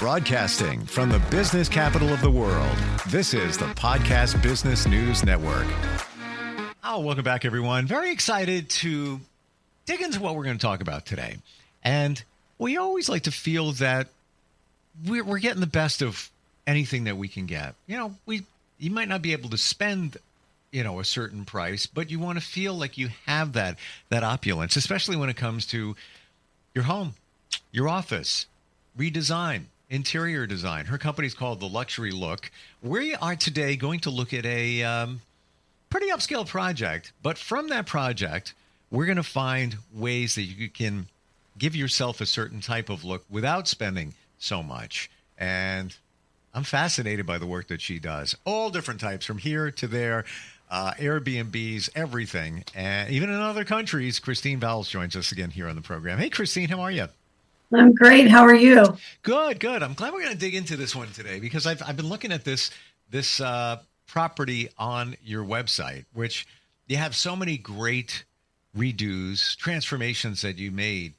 Broadcasting from the business capital of the world, this is the Podcast Business News Network. Oh, welcome back, everyone. Very excited to dig into what we're going to talk about today. And we always like to feel that we're getting the best of anything that we can get. You know, you might not be able to spend, a certain price, but you want to feel like you have that opulence, especially when it comes to your home, your office, redesign, interior design. Her company's called The Luxury Look. We are today going to look at a pretty upscale project, but from that project, we're going to find ways that you can give yourself a certain type of look without spending so much. And I'm fascinated by the work that she does. All different types, from here to there, Airbnbs, everything. And even in other countries, Kristine Vowles joins us again here on the program. Hey, Kristine, how are you? I'm great. How are you? Good. I'm glad we're going to dig into this one today because I've been looking at this property on your website, which you have so many great redos, transformations that you made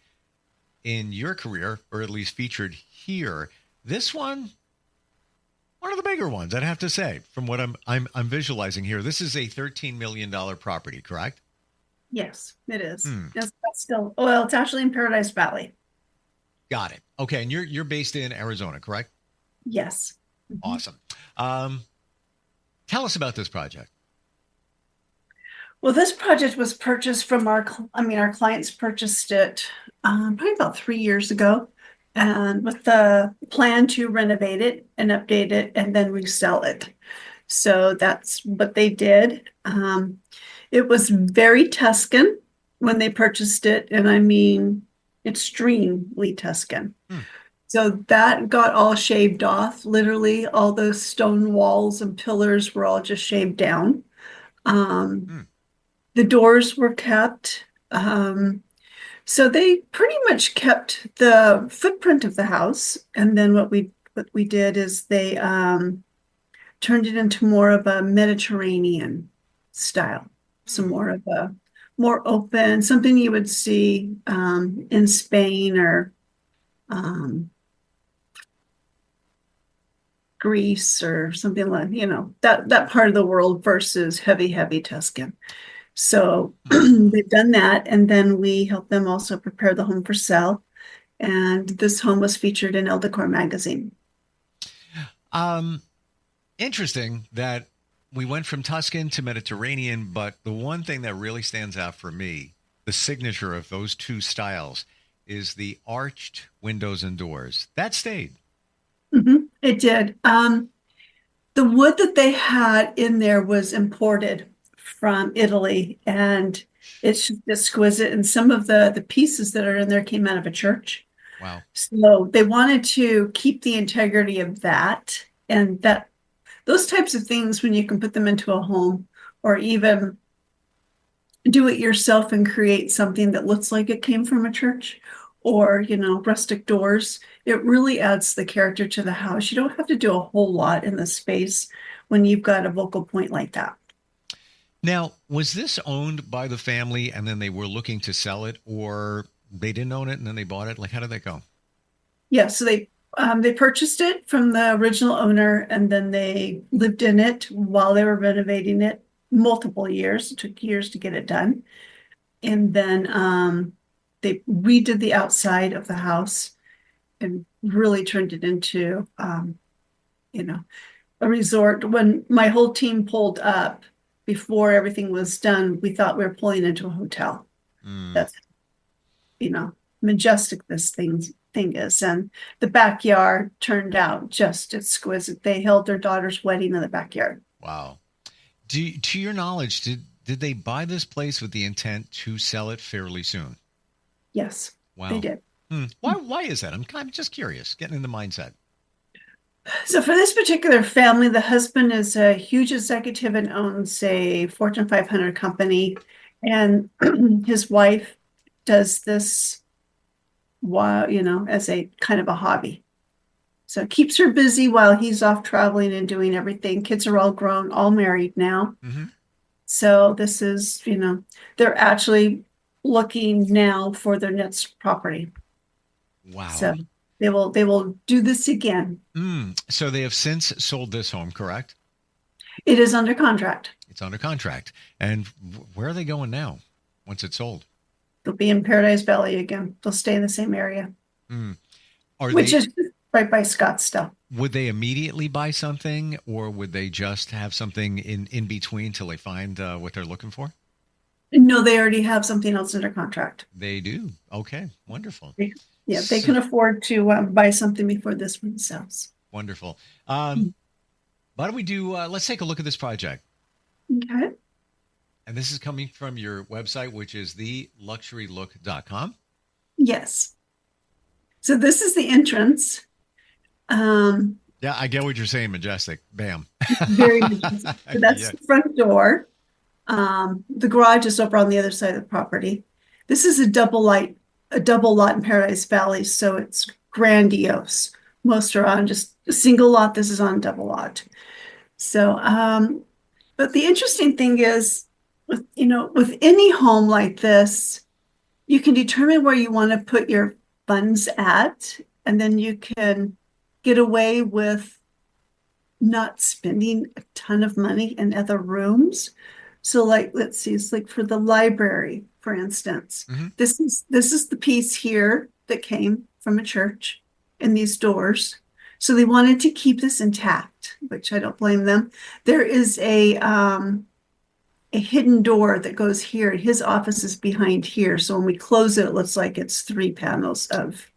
in your career, or at least featured here. This one of the bigger ones, I'd have to say, from what I'm visualizing here. This is a $13 million property, correct? Yes, it is. It's actually in Paradise Valley. Got it. Okay, and you're based in Arizona, correct? Yes. Awesome. Tell us about this project. Well, this project was purchased from our clients purchased it probably about 3 years ago, and with the plan to renovate it and update it and then resell it. So that's what they did. It was very Tuscan when they purchased it, and I mean extremely Tuscan. So that got all shaved off. Literally, all those stone walls and pillars were all just shaved down. The doors were kept. So they pretty much kept the footprint of the house. And then what we did is they turned it into more of a Mediterranean style. So more open, something you would see in Spain or Greece or something like, that part of the world versus heavy Tuscan. So they've done that, and then we help them also prepare the home for sale. And this home was featured in Elle Decor magazine. Interesting that we went from Tuscan to Mediterranean, but the one thing that really stands out for me, the signature of those two styles, is the arched windows and doors. That stayed. It did. The wood that they had in there was imported from Italy, and it's just exquisite. And some of the pieces that are in there came out of a church. Wow. So they wanted to keep the integrity of that, and those types of things, when you can put them into a home or even do it yourself and create something that looks like it came from a church, or, rustic doors, it really adds the character to the house. You don't have to do a whole lot in the space when you've got a focal point like that. Now, was this owned by the family and then they were looking to sell it, or they didn't own it and then they bought it? Like, how did that go? Yeah, so they purchased it from the original owner, and then they lived in it while they were renovating it multiple years. It took years to get it done. And then they redid the outside of the house and really turned it into, a resort. When my whole team pulled up before everything was done, we thought we were pulling into a hotel. That's, majestic this thing is. And the backyard turned out just exquisite. They held their daughter's wedding in the backyard. Wow. To your knowledge, did they buy this place with the intent to sell it fairly soon? Yes, wow. They did. Why is that? I'm just curious, getting in the mindset. So for this particular family, the husband is a huge executive and owns a Fortune 500 company. And his wife does this while, as a kind of a hobby. So it keeps her busy while he's off traveling and doing everything. Kids are all grown, all married now. So this is, they're actually looking now for their next property. Wow. So They will do this again. So they have since sold this home, correct? It is under contract. It's under contract. And where are they going now once it's sold? They'll be in Paradise Valley again. They'll stay in the same area, Are which they, is right by Scottsdale. would they immediately buy something, or would they just have something in between till they find what they're looking for? No, they already have something else under contract. They do. Okay. Wonderful. Yeah, they So- can afford to buy something before this one sells. Wonderful. Why don't we let's take a look at this project. Okay. And this is coming from your website, which is theluxurylook.com. Yes. So this is the entrance. Yeah, I get what you're saying, majestic. Bam. Very majestic. So that's Yeah. the front door. The garage is over on the other side of the property. This is a double lot in Paradise Valley, so it's grandiose. Most are on just a single lot. This is on double lot. So, but the interesting thing is, with any home like this, you can determine where you want to put your funds at, and then you can get away with not spending a ton of money in other rooms. So like, let's see, it's like for the library, for instance, this is the piece here that came from a church in these doors. So they wanted to keep this intact, which I don't blame them. There is a hidden door that goes here. His office is behind here. So when we close it, it looks like it's 3 panels of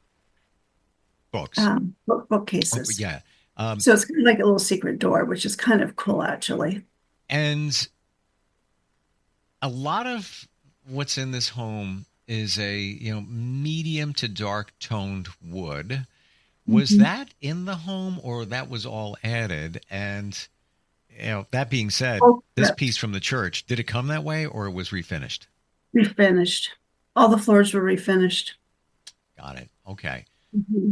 Books. bookcases. Yeah. So it's kind of like a little secret door, which is kind of cool, actually. And a lot of what's in this home is a medium to dark toned wood. Was that in the home, or that was all added? And that being said, this piece from the church, did it come that way, or it was refinished? Refinished. All the floors were refinished. Got it. Okay.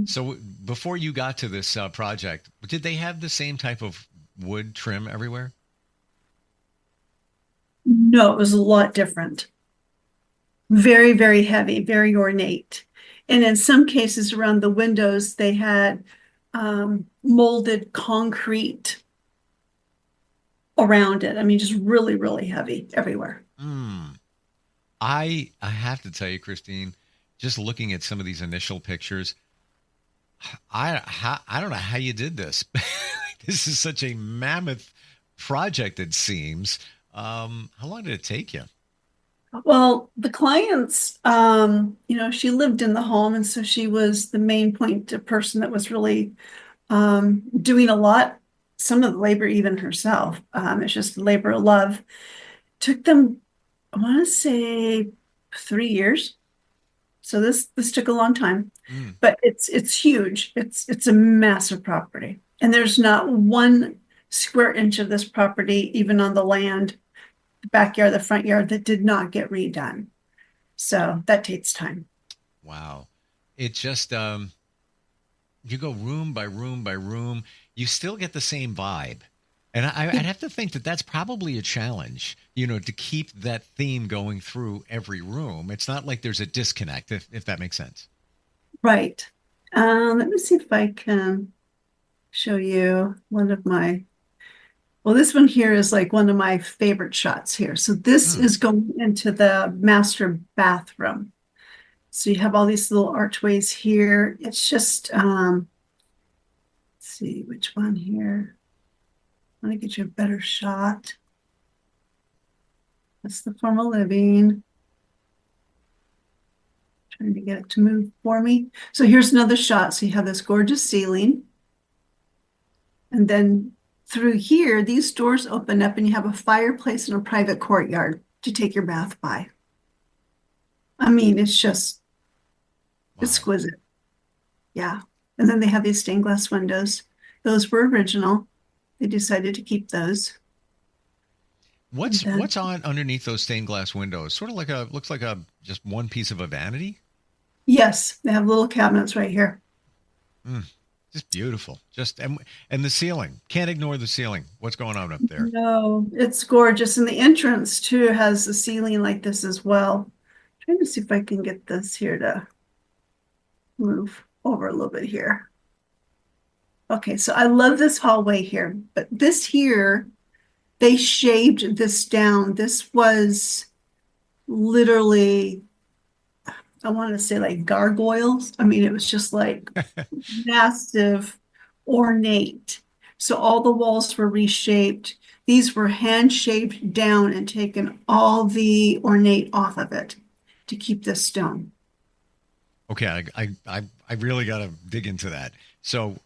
So before you got to this project, did they have the same type of wood trim everywhere? No, it was a lot different. Very, very heavy, very ornate. And in some cases around the windows, they had molded concrete around it. I mean, just really, really heavy everywhere. I have to tell you, Kristine, just looking at some of these initial pictures, I don't know how you did this. This is such a mammoth project, it seems. How long did it take you? Well, the clients, she lived in the home, and so she was the main point person that was really doing a lot, some of the labor even herself. It's just labor of love. Took them, I want to say, 3 years. So this took a long time, but it's huge. It's a massive property, and there's not 1 square inch of this property, even on the land, the backyard, the front yard, that did not get redone. So that takes time. Wow. It just, you go room by room by room, you still get the same vibe. And I'd have to think that that's probably a challenge, to keep that theme going through every room. It's not like there's a disconnect, if that makes sense. Right. Let me see if I can show you one of my, well, this one here is like one of my favorite shots here. So this is going into the master bathroom. So you have all these little archways here. It's just, let's see which one here. I want to get you a better shot. That's the formal living. Trying to get it to move for me. So here's another shot. So you have this gorgeous ceiling. And then through here, these doors open up and you have a fireplace and a private courtyard to take your bath by. I mean, it's just exquisite. Yeah. And then they have these stained glass windows. Those were original. They decided to keep those. What's on underneath those stained glass windows? Sort of like looks like just one piece of a vanity. Yes, they have little cabinets right here. Just beautiful. And the ceiling. Can't ignore the ceiling. What's going on up there? No, it's gorgeous. And the entrance too has a ceiling like this as well. I'm trying to see if I can get this here to move. over a little bit here. Okay, so I love this hallway here, but this here, they shaved this down. This was literally, I want to say like gargoyles. I mean, it was just like massive, ornate. So all the walls were reshaped. These were hand shaved down and taken all the ornate off of it to keep this stone. Okay, I really got to dig into that. So,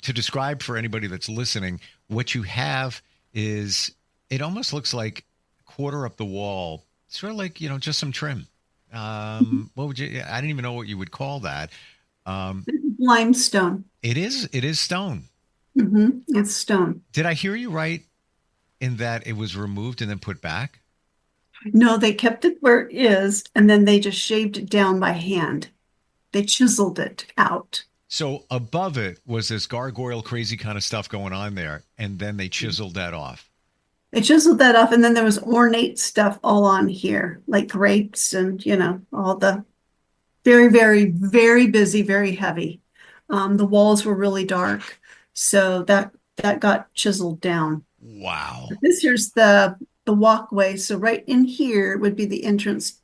to describe for anybody that's listening, what you have is it almost looks like quarter up the wall, sort of like just some trim. What would you? I didn't even know what you would call that. Limestone. It is stone. It's stone. Did I hear you right in that it was removed and then put back? No, they kept it where it is, and then they just shaved it down by hand. They chiseled it out. So above it was this gargoyle crazy kind of stuff going on there, and then they chiseled that off. They chiseled that off, and then there was ornate stuff all on here, like grapes and, all the very, very, very busy, very heavy. The walls were really dark, so that got chiseled down. Wow. This here's the walkway. So right in here would be the entrance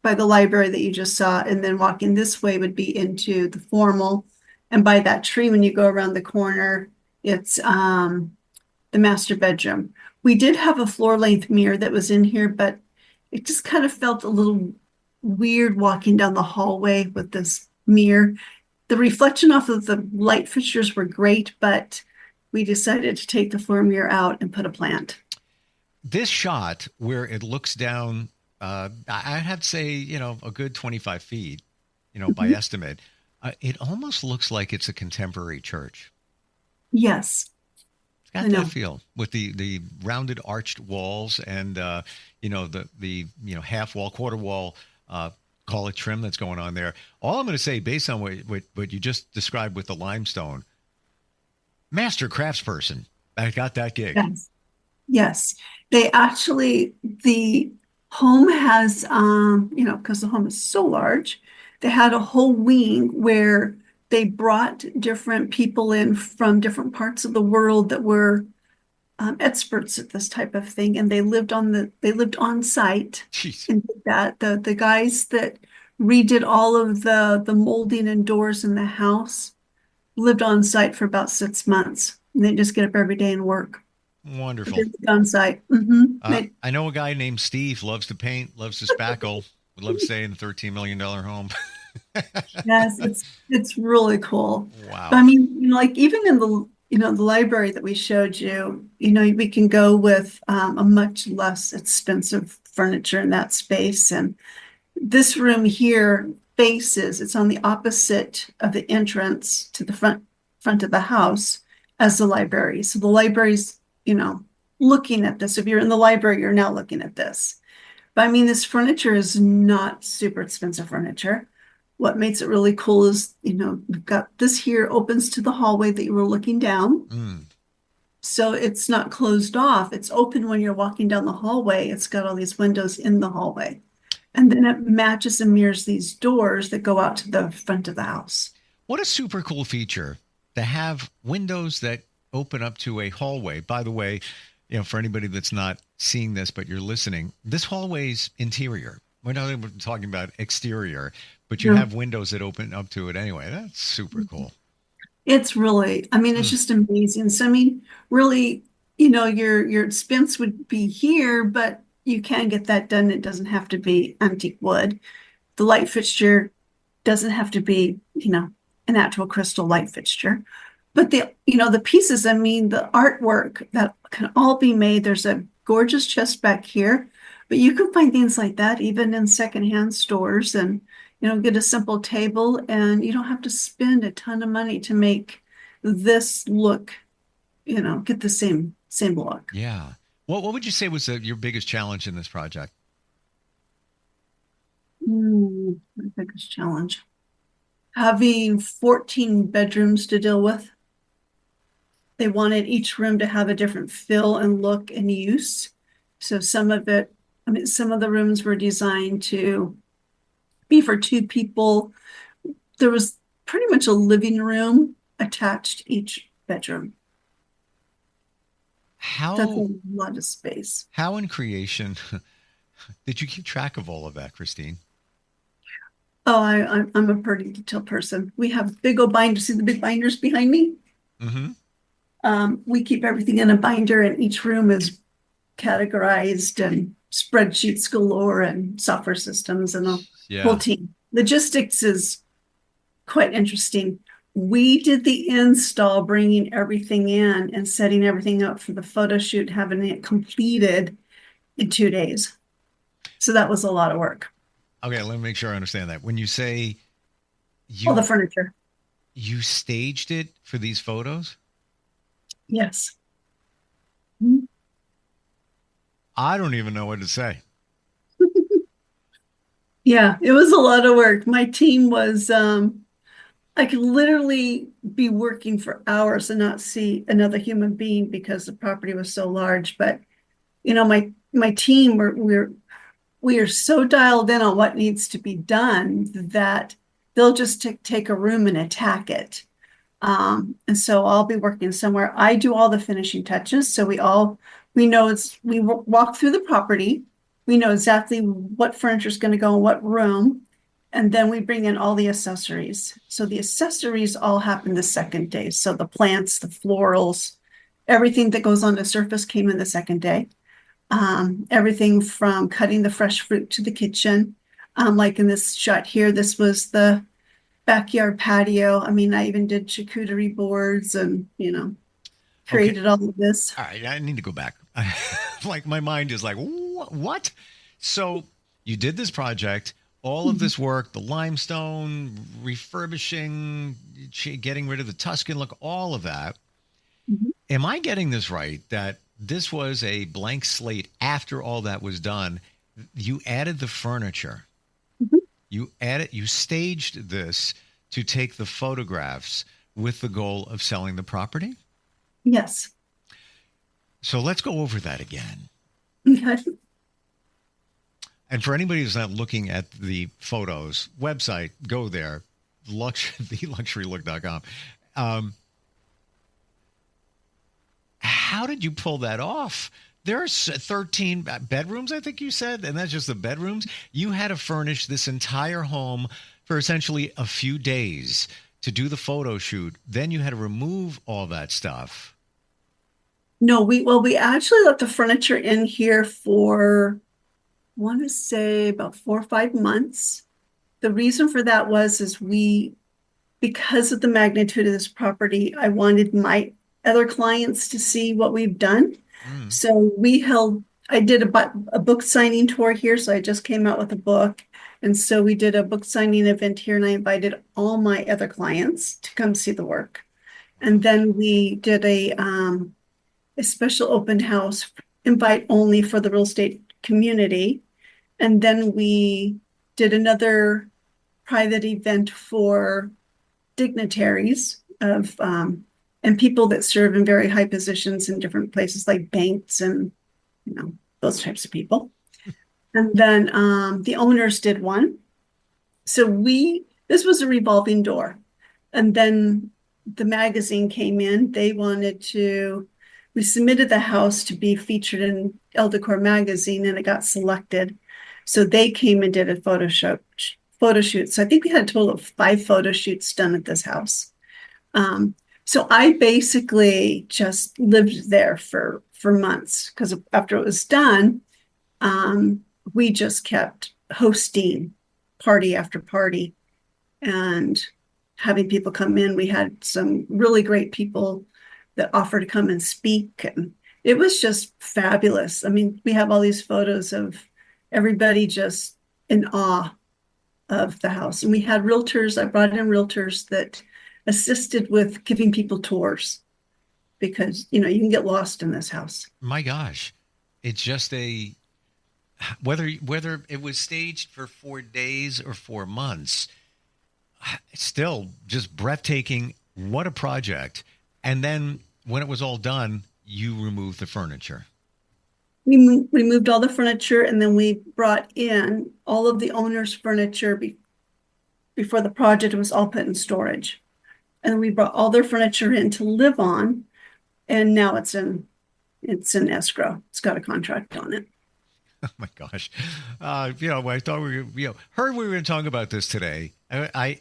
by the library that you just saw, and then walking this way would be into the formal. And by that tree, when you go around the corner, it's the master bedroom. We did have a floor length mirror that was in here, but it just kind of felt a little weird walking down the hallway with this mirror. The reflection off of the light fixtures were great, but we decided to take the floor mirror out and put a plant. This shot where it looks down, I'd have to say, a good 25 feet, by estimate. It almost looks like it's a contemporary church. Yes. It's got that feel with the rounded arched walls and, the half wall, quarter wall, call it trim that's going on there. All I'm going to say, based on what you just described with the limestone, master craftsperson, I got that gig. Yes. Yes. They actually, the home has, because the home is so large, they had a whole wing where they brought different people in from different parts of the world that were experts at this type of thing, and they lived on site. Jeez. And did that the guys that redid all of the molding and doors in the house lived on site for about 6 months, and they just get up every day and work. Wonderful. On site. I know a guy named Steve, loves to paint, loves to spackle, would love to stay in a $13 million home. Yes, it's really cool. Wow. But I mean, like even in the library that we showed you, we can go with a much less expensive furniture in that space. And this room here it's on the opposite of the entrance to the front of the house as the library. So the library's looking at this. If you're in the library, you're now looking at this. But I mean, this furniture is not super expensive furniture. What makes it really cool is, we've got this here opens to the hallway that you were looking down. So it's not closed off. It's open when you're walking down the hallway. It's got all these windows in the hallway. And then it matches and mirrors these doors that go out to the front of the house. What a super cool feature to have windows that open up to a hallway. By the way, for anybody that's not seeing this, but you're listening, this hallway's interior. We're not even talking about exterior, but you have windows that open up to it anyway. That's super cool. It's really, it's just amazing. So, really, your expense would be here, but you can get that done. It doesn't have to be antique wood. The light fixture doesn't have to be, an actual crystal light fixture. But the pieces, the artwork that can all be made. There's a gorgeous chest back here, but you can find things like that even in secondhand stores, and get a simple table, and you don't have to spend a ton of money to make this look, get the same look. Yeah. What would you say was your biggest challenge in this project? My biggest challenge. Having 14 bedrooms to deal with. They wanted each room to have a different feel and look and use. So some of the rooms were designed to be for 2 people. There was pretty much a living room attached to each bedroom. That's How a lot of space. how in creation did you keep track of all of that, Kristine? Oh, I'm a pretty detailed person. We have big old binders. See the big binders behind me? Mm-hmm. We keep everything in a binder, and each room is categorized and spreadsheets galore and software systems and a whole Yeah. team. Logistics is quite interesting. We did the install, bringing everything in and setting everything up for the photo shoot, having it completed in 2 days. So that was a lot of work. Okay, let me make sure I understand that. When you say All the you furniture. you staged it for these photos, Yes. Mhm. I don't even know what to say. Yeah, it was a lot of work. My team was, I could literally be working for hours and not see another human being because the property was so large. But my team, we are so dialed in on what needs to be done that they'll just take a room and attack it. And so I'll be working somewhere. I do all the finishing touches. So we walk through the property. We know exactly what furniture is going to go in what room. And then we bring in all the accessories. So the accessories all happen the second day. So the plants, the florals, everything that goes on the surface came in the second day. Everything from cutting the fresh fruit to the kitchen. Like in this shot here, this was the backyard patio. I mean, I even did charcuterie boards and, Okay. created all of this. All right, I need to go back. Like my mind is like, What? So you did this project, all of this work, the limestone, refurbishing, getting rid of the Tuscan look, all of that. Mhm. Am I getting this right? That this was a blank slate after all that was done? You added the furniture. Mhm. You staged this to take the photographs with the goal of selling the property. Yes. So let's go over that again. Okay. And for anybody who's not looking at the photos website, go there, theluxurylook.com. How did you pull that off? There's 13 bedrooms, I think you said, and that's just the bedrooms. You had to furnish this entire home for essentially a few days to do the photo shoot. Then you had to remove all that stuff. No, we actually left the furniture in here for, I want to say about 4 or 5 months. The reason for that is because of the magnitude of this property, I wanted my other clients to see what we've done. Mm. So I did a book signing tour here. So I just came out with a book. And so we did a book signing event here, and I invited all my other clients to come see the work. And then we did a special open house, invite only for the real estate community. And then we did another private event for dignitaries and people that serve in very high positions in different places like banks and those types of people. And then the owners did one. So this was a revolving door. And then the magazine came in. We submitted the house to be featured in El Decor magazine, and it got selected. So they came and did a photo shoot. So I think we had a total of 5 photo shoots done at this house. So I basically just lived there for months, because after it was done, we just kept hosting party after party and having people come in. We had some really great people that offered to come and speak, and it was just fabulous. I mean, we have all these photos of everybody just in awe of the house. And we had realtors. I brought in realtors that assisted with giving people tours, because you can get lost in this house. My gosh. It's just whether it was staged for 4 days or 4 months, it's still just breathtaking. What a project. And then when it was all done, you removed the furniture. We removed all the furniture, and then we brought in all of the owner's furniture before the project was all put in storage. And we brought all their furniture in to live on, and now it's in escrow. It's got a contract on it. Oh my gosh. I thought heard we were going to talk about this today. I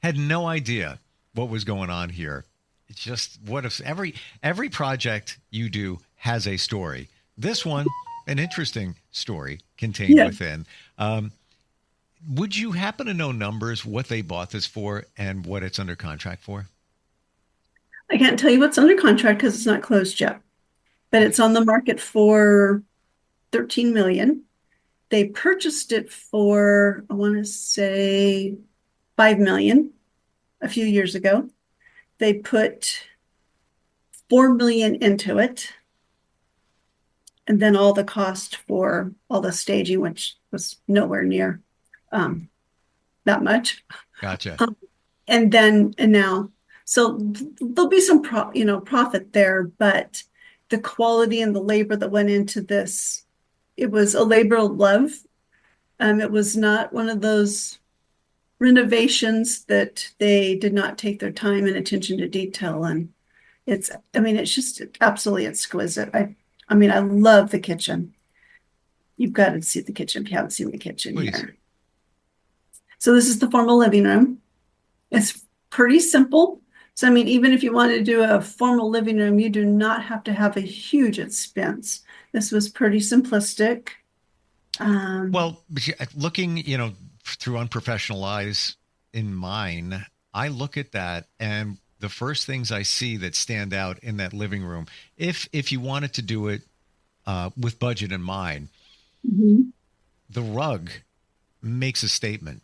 had no idea what was going on here. It's just, what if every project you do has a story. This one, an interesting story contained within. Would you happen to know numbers, what they bought this for and what it's under contract for? I can't tell you what's under contract because it's not closed yet, but it's on the market for $13 million. They purchased it for, I want to say, $5 million a few years ago. They put $4 million into it, and then all the cost for all the staging, which was nowhere near that much. Gotcha. And now, so there'll be some profit there, but the quality and the labor that went into this, it was a labor of love. It was not one of those renovations that they did not take their time and attention to detail. And it's just absolutely exquisite. I love the kitchen. You've got to see the kitchen if you haven't seen the kitchen here. So this is the formal living room. It's pretty simple. So, even if you wanted to do a formal living room, you do not have to have a huge expense. This was pretty simplistic. Well, looking, through unprofessional eyes in mine, I look at that and the first things I see that stand out in that living room, if you wanted to do it with budget in mind, the rug makes a statement.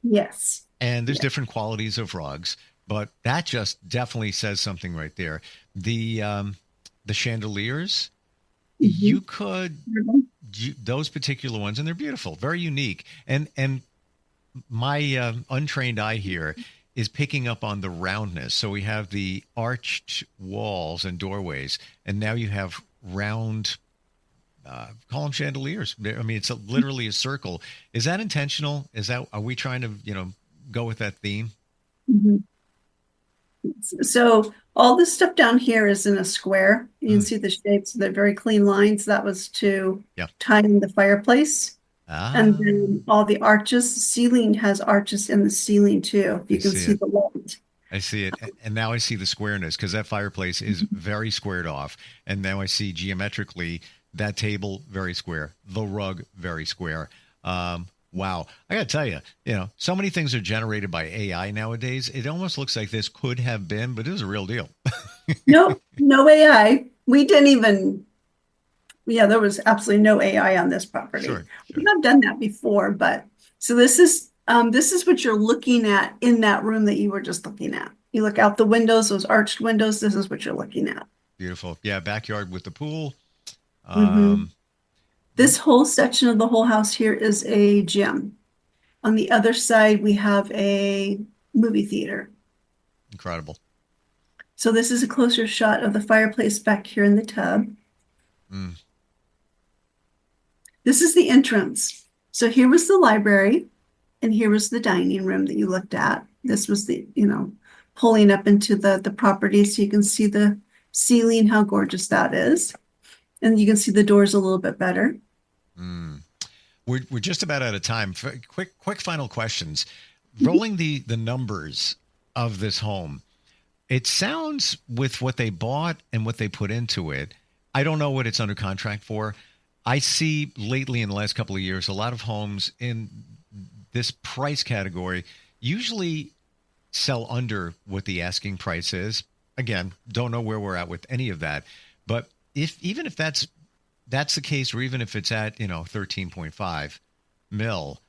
Yes. And there's different qualities of rugs, but that just definitely says something right there. The chandeliers, you could, those particular ones, and they're beautiful, very unique. And my untrained eye here is picking up on the roundness. So we have the arched walls and doorways, and now you have round, call them chandeliers. It's literally a circle. Is that intentional? Are we trying to, go with that theme? So all this stuff down here is in a square. You can see the shapes. They're very clean lines. That was to tie in the fireplace. And then all the arches, the ceiling has arches in the ceiling too. You can see the light. I see it. And now I see the squareness because that fireplace is very squared off. And now I see geometrically that table very square, the rug very square. Wow. I got to tell you, so many things are generated by AI nowadays. It almost looks like this could have been, but it was a real deal. No AI. We didn't even, there was absolutely no AI on this property. Sure. We have done that before, but so this is what you're looking at in that room that you were just looking at. You look out the windows, those arched windows, this is what you're looking at. Beautiful. Yeah. Backyard with the pool. This whole section of the whole house here is a gym. On the other side, we have a movie theater. Incredible. So this is a closer shot of the fireplace back here in the tub. This is the entrance. So here was the library, and here was the dining room that you looked at. This was the, pulling up into the property so you can see the ceiling, how gorgeous that is. And you can see the doors a little bit better. We're just about out of time. Quick final questions. Rolling the numbers of this home, it sounds with what they bought and what they put into it. I don't know what it's under contract for. I see lately in the last couple of years, a lot of homes in this price category usually sell under what the asking price is. Again, don't know where we're at with any of that. But even if that's the case, or even if it's at 13.5 mil,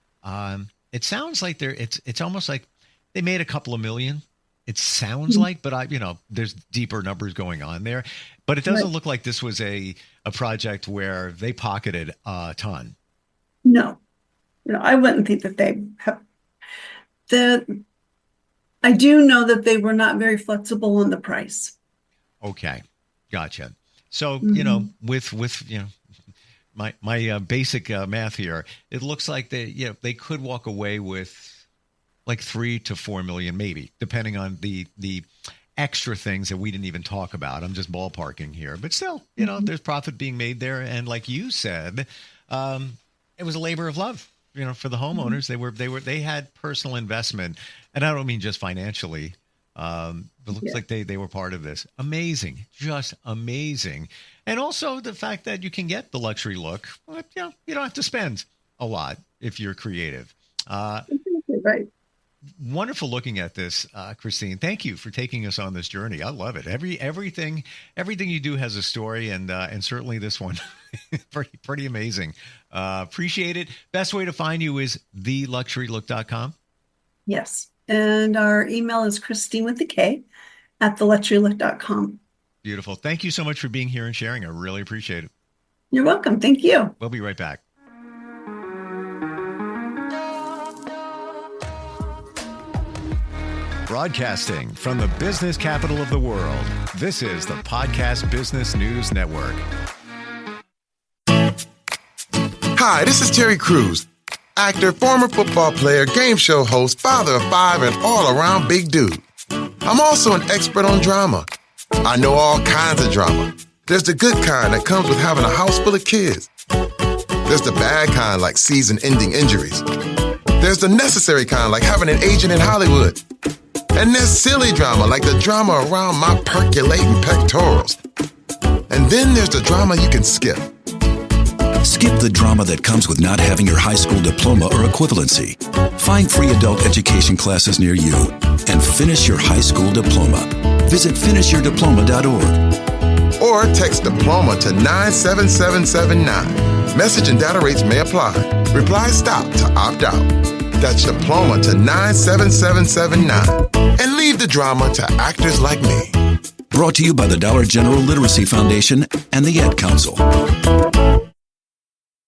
it sounds like it's almost like they made a couple of million. It sounds like, but there's deeper numbers going on there. But it doesn't look like this was a project where they pocketed a ton. No, I wouldn't think that they have. I do know that they were not very flexible on the price. Okay, gotcha. So, with my basic math here, it looks like they could walk away with like 3 to 4 million, maybe, depending on the extra things that we didn't even talk about. I'm just ballparking here, but still, there's profit being made there. And like you said, it was a labor of love, for the homeowners. They had personal investment, and I don't mean just financially. It looks like they were part of this. Amazing, just amazing. And also the fact that you can get the luxury look, but, you don't have to spend a lot if you're creative. Right. Wonderful looking at this, Kristine. Thank you for taking us on this journey. I love it. Everything you do has a story, and certainly this one, pretty amazing. Appreciate it. Best way to find you is theluxurylook.com. Yes, and our email is Kristine with a K at theluxurylook.com. Beautiful. Thank you so much for being here and sharing. I really appreciate it. You're welcome. Thank you. We'll be right back. Broadcasting from the business capital of the world, this is the Podcast Business News Network. Hi, this is Terry Crews, actor, former football player, game show host, father of 5, and all-around big dude. I'm also an expert on drama. I know all kinds of drama. There's the good kind that comes with having a house full of kids. There's the bad kind like season-ending injuries. There's the necessary kind like having an agent in Hollywood. And there's silly drama, like the drama around my percolating pectorals. And then there's the drama you can skip. Skip the drama that comes with not having your high school diploma or equivalency. Find free adult education classes near you and finish your high school diploma. Visit finishyourdiploma.org. Or text diploma to 97779. Message and data rates may apply. Reply stop to opt out. That's diploma to 97779. And leave the drama to actors like me. Brought to you by the Dollar General Literacy Foundation and the Ad Council.